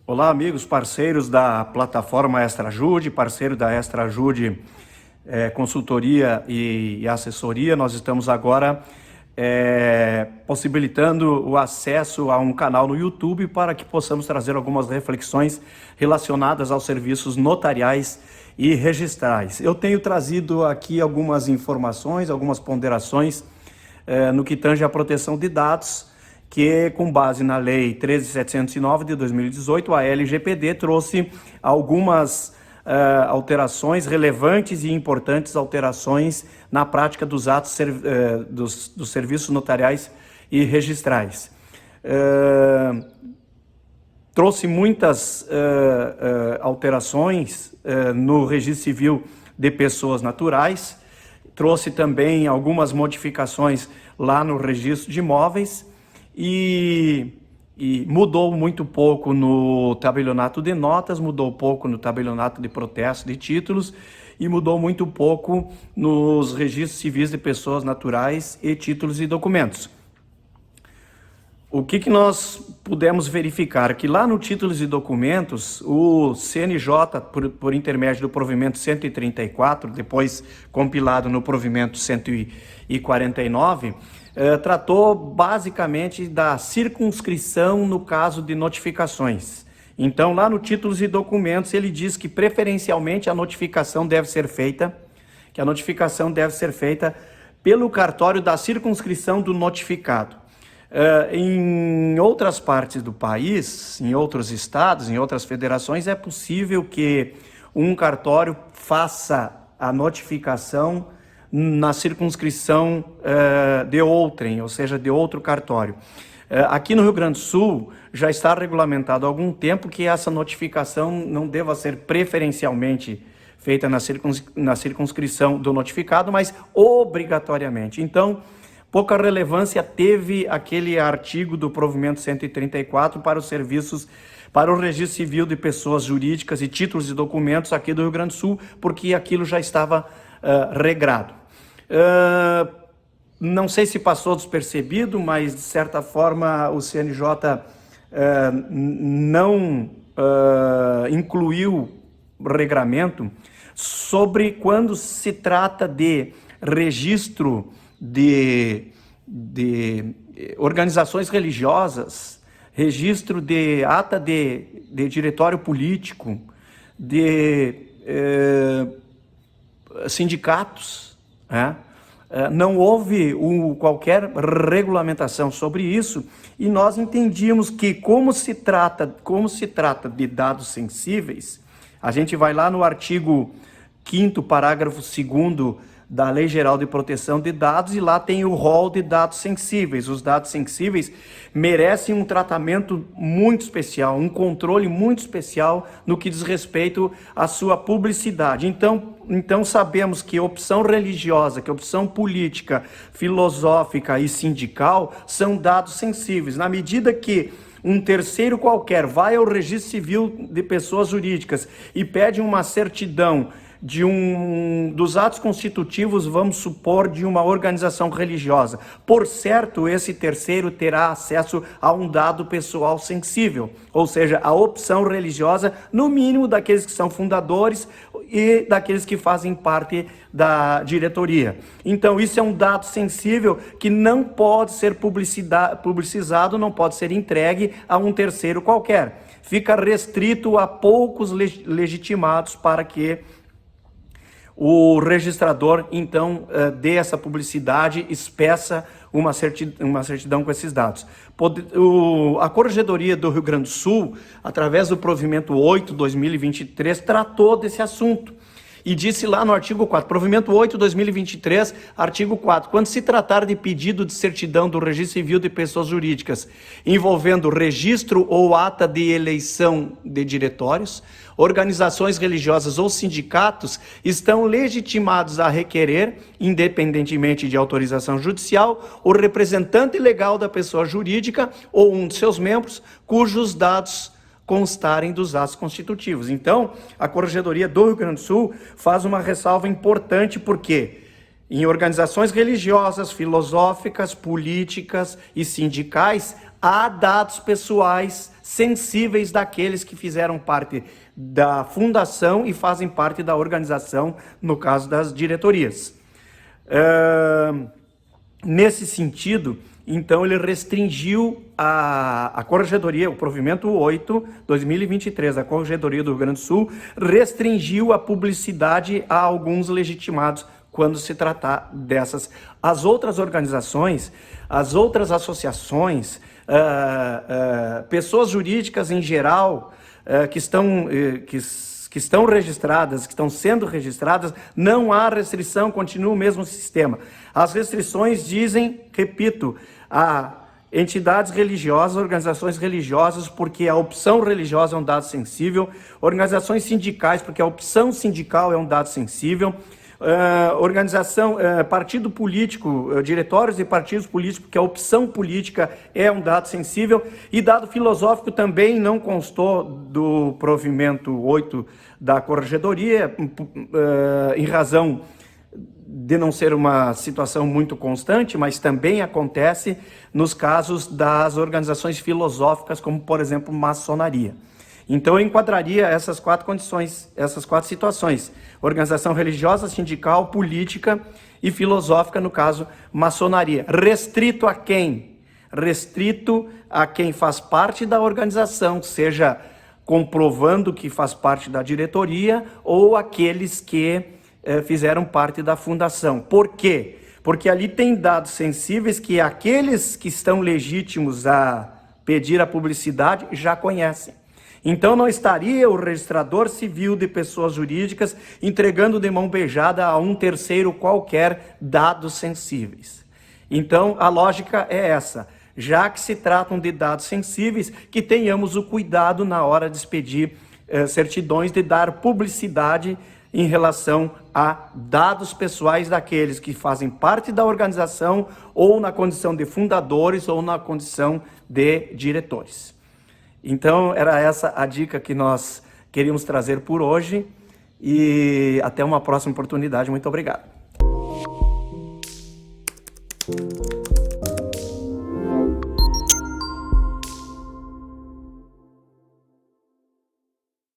Olá, amigos, parceiros da plataforma Extrajude, parceiro da Extrajude Consultoria e Assessoria. Nós estamos agora possibilitando o acesso a um canal no YouTube para que possamos trazer algumas reflexões relacionadas aos serviços notariais e registrais. Eu tenho trazido aqui algumas informações, algumas ponderações no que tange à proteção de dados, que com base na Lei 13.709 de 2018, a LGPD trouxe algumas alterações relevantes e importantes alterações na prática dos atos dos serviços notariais e registrais. Trouxe muitas alterações no registro civil de pessoas naturais, trouxe também algumas modificações lá no registro de imóveis e mudou muito pouco no tabelionato de notas, mudou pouco no tabelionato de protesto de títulos e mudou muito pouco nos registros civis de pessoas naturais e títulos e documentos. O que nós pudemos verificar? Que lá no títulos e documentos, o CNJ, por intermédio do provimento 134, depois compilado no provimento 149, tratou basicamente da circunscrição no caso de notificações. Então, lá no títulos e documentos, ele diz que preferencialmente a notificação deve ser feita, pelo cartório da circunscrição do notificado. Em outras partes do país, em outros estados, em outras federações, é possível que um cartório faça a notificação na circunscrição de outrem, ou seja, de outro cartório. Aqui no Rio Grande do Sul já está regulamentado há algum tempo que essa notificação não deva ser preferencialmente feita na circunscrição do notificado, mas obrigatoriamente. Então, pouca relevância teve aquele artigo do provimento 134 para os serviços, para o registro civil de pessoas jurídicas e títulos e documentos aqui do Rio Grande do Sul, porque aquilo já estava regrado. Não sei se passou despercebido, mas de certa forma o CNJ não incluiu regramento sobre quando se trata de registro de organizações religiosas, registro de ata de diretório político, de sindicatos, não houve qualquer regulamentação sobre isso e nós entendíamos que como se trata de dados sensíveis, a gente vai lá no artigo 5º, parágrafo 2º da Lei Geral de Proteção de Dados e lá tem o rol de dados sensíveis. Os dados sensíveis merecem um tratamento muito especial, um controle muito especial no que diz respeito à sua publicidade. Então sabemos que opção religiosa, que opção política, filosófica e sindical são dados sensíveis. Na medida que um terceiro qualquer vai ao registro civil de pessoas jurídicas e pede uma certidão dos atos constitutivos, vamos supor, de uma organização religiosa. Por certo, esse terceiro terá acesso a um dado pessoal sensível, ou seja, a opção religiosa, no mínimo daqueles que são fundadores e daqueles que fazem parte da diretoria. Então, isso é um dado sensível que não pode ser publicizado, não pode ser entregue a um terceiro qualquer. Fica restrito a poucos legitimados para que o registrador, então, dê essa publicidade, espeça uma certidão com esses dados. A Corregedoria do Rio Grande do Sul, através do provimento 8/2023, tratou desse assunto. E disse lá no artigo 4, provimento 8/2023, artigo 4, quando se tratar de pedido de certidão do registro civil de pessoas jurídicas envolvendo registro ou ata de eleição de diretórios, organizações religiosas ou sindicatos estão legitimados a requerer, independentemente de autorização judicial, o representante legal da pessoa jurídica ou um de seus membros, cujos dados constarem dos atos constitutivos. Então, a Corregedoria do Rio Grande do Sul faz uma ressalva importante, porque em organizações religiosas, filosóficas, políticas e sindicais, há dados pessoais sensíveis daqueles que fizeram parte da fundação e fazem parte da organização, no caso das diretorias. Nesse sentido, então, ele restringiu a Corregedoria, o provimento 8, 2023, da Corregedoria do Rio Grande do Sul, restringiu a publicidade a alguns legitimados quando se tratar dessas. As outras organizações, as outras associações, pessoas jurídicas em geral, que estão registradas, que estão sendo registradas, não há restrição, continua o mesmo sistema. As restrições dizem, repito, a entidades religiosas, organizações religiosas, porque a opção religiosa é um dado sensível, organizações sindicais, porque a opção sindical é um dado sensível, partido político, diretórios de partidos políticos, porque a opção política é um dado sensível, e dado filosófico também não constou do provimento 8 da Corregedoria, em razão de não ser uma situação muito constante, mas também acontece nos casos das organizações filosóficas, como, por exemplo, maçonaria. Então, eu enquadraria essas 4 condições, essas 4 situações: organização religiosa, sindical, política e filosófica, no caso, maçonaria. Restrito a quem? Restrito a quem faz parte da organização, seja comprovando que faz parte da diretoria ou aqueles que fizeram parte da fundação. Por quê? Porque ali tem dados sensíveis que aqueles que estão legítimos a pedir a publicidade já conhecem. Então não estaria o registrador civil de pessoas jurídicas entregando de mão beijada a um terceiro qualquer dados sensíveis. Então a lógica é essa: já que se tratam de dados sensíveis, que tenhamos o cuidado na hora de expedir certidões, de dar publicidade em relação a dados pessoais daqueles que fazem parte da organização, ou na condição de fundadores, ou na condição de diretores. Então, era essa a dica que nós queríamos trazer por hoje, e até uma próxima oportunidade. Muito obrigado.